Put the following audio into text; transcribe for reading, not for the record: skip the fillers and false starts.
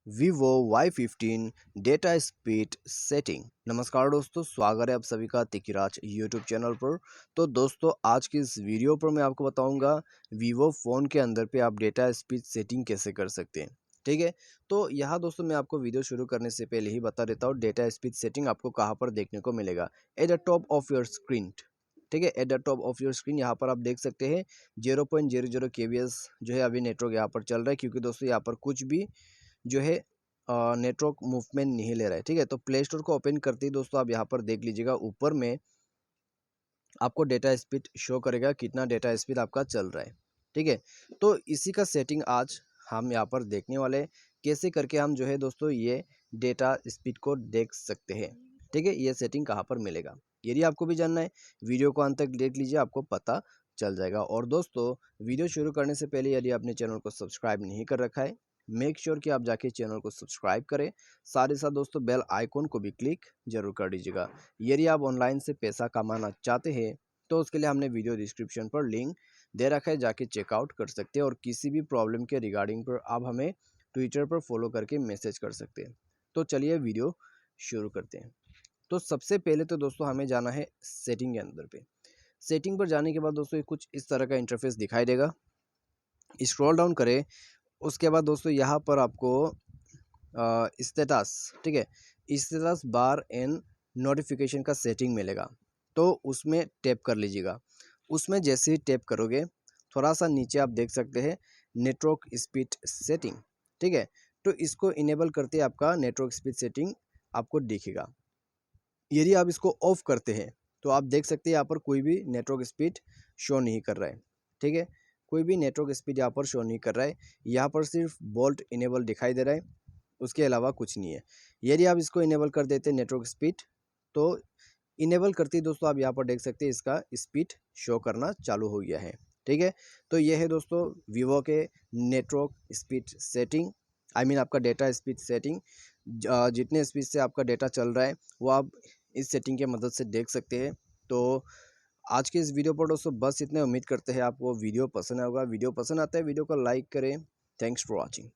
Vivo Y15 data speed setting. नमस्कार दोस्तों, स्वागत है आप सभी का तिकिराज यूट्यूब चैनल पर। तो दोस्तों, आज की इस वीडियो पर मैं आपको बताऊंगा Vivo फ़ोन के अंदर पे आप डेटा स्पीड सेटिंग कैसे कर सकते हैं। ठीक है, तो यहाँ दोस्तों मैं आपको वीडियो शुरू करने से पहले ही बता देता हूँ डेटा स्पीड सेटिंग आपको कहाँ पर देखने को मिलेगा। At the top of your screen. ठीक है, at the top of your screen यहाँ पर आप देख सकते हैं 0.00 kbs जो है अभी नेटवर्क यहाँ पर चल रहा है, क्योंकि दोस्तों यहाँ पर कुछ भी जो है नेटवर्क मूवमेंट नहीं ले रहा है। ठीक है, तो प्ले स्टोर को ओपन करते ही दोस्तों आप यहाँ पर देख लीजिएगा, ऊपर में आपको डेटा स्पीड शो करेगा कितना डेटा स्पीड आपका चल रहा है। ठीक है, तो इसी का सेटिंग आज हम यहाँ पर देखने वाले हैं, कैसे करके हम जो है दोस्तों ये डेटा स्पीड को देख सकते हैं। ठीक है, ये सेटिंग कहाँ पर मिलेगा, यदि आपको भी जानना है वीडियो को अंत तक देख लीजिए, आपको पता चल जाएगा। और दोस्तों, वीडियो शुरू करने से पहले यदि आपने चैनल को सब्सक्राइब नहीं कर रखा है, मेक श्योर कि आप जाके चैनल को सब्सक्राइब करें। साथ ही साथ दोस्तों बेल आइकॉन को भी क्लिक जरूर कर दीजिएगा। यदि आप ऑनलाइन से पैसा कमाना चाहते हैं तो उसके लिए हमने वीडियो डिस्क्रिप्शन पर लिंक दे रखा है, जाके चेकआउट कर सकते हैं। और किसी भी प्रॉब्लम के रिगार्डिंग पर आप हमें ट्विटर पर फॉलो करके मैसेज कर सकते हैं। तो चलिए वीडियो शुरू करते हैं। तो सबसे पहले तो दोस्तों हमें जाना है सेटिंग के अंदर पे। सेटिंग पर जाने के बाद दोस्तों कुछ इस तरह का इंटरफेस दिखाई देगा। स्क्रॉल डाउन करें, उसके बाद दोस्तों यहाँ पर आपको स्टेटस, ठीक है, स्टेटस बार एंड नोटिफिकेशन का सेटिंग मिलेगा। तो उसमें टैप कर लीजिएगा। उसमें जैसे ही टैप करोगे, थोड़ा सा नीचे आप देख सकते हैं नेटवर्क स्पीड सेटिंग। ठीक है, तो इसको इनेबल करते आपका नेटवर्क स्पीड सेटिंग आपको दिखेगा। यदि आप इसको ऑफ करते हैं तो आप देख सकते हैं यहाँ पर कोई भी नेटवर्क स्पीड शो नहीं कर रहा है। ठीक है, कोई भी नेटवर्क स्पीड यहाँ पर शो नहीं कर रहा है। यहाँ पर सिर्फ बोल्ट इनेबल दिखाई दे रहा है, उसके अलावा कुछ नहीं है। यदि आप इसको इनेबल कर देते हैं नेटवर्क स्पीड, तो इनेबल करते ही दोस्तों आप यहाँ पर देख सकते हैं इसका स्पीड शो करना चालू हो गया है। ठीक है, तो ये है दोस्तों वीवो के network speed setting, I mean आपका डेटा स्पीड सेटिंग। जितने स्पीड से आपका डेटा चल रहा है वो आप इस सेटिंग की मदद से देख सकते हैं। तो आज के इस वीडियो पर दोस्तों बस इतने, उम्मीद करते हैं आपको वीडियो पसंद आएगा। वीडियो पसंद आता है वीडियो को लाइक करें। Thanks for watching.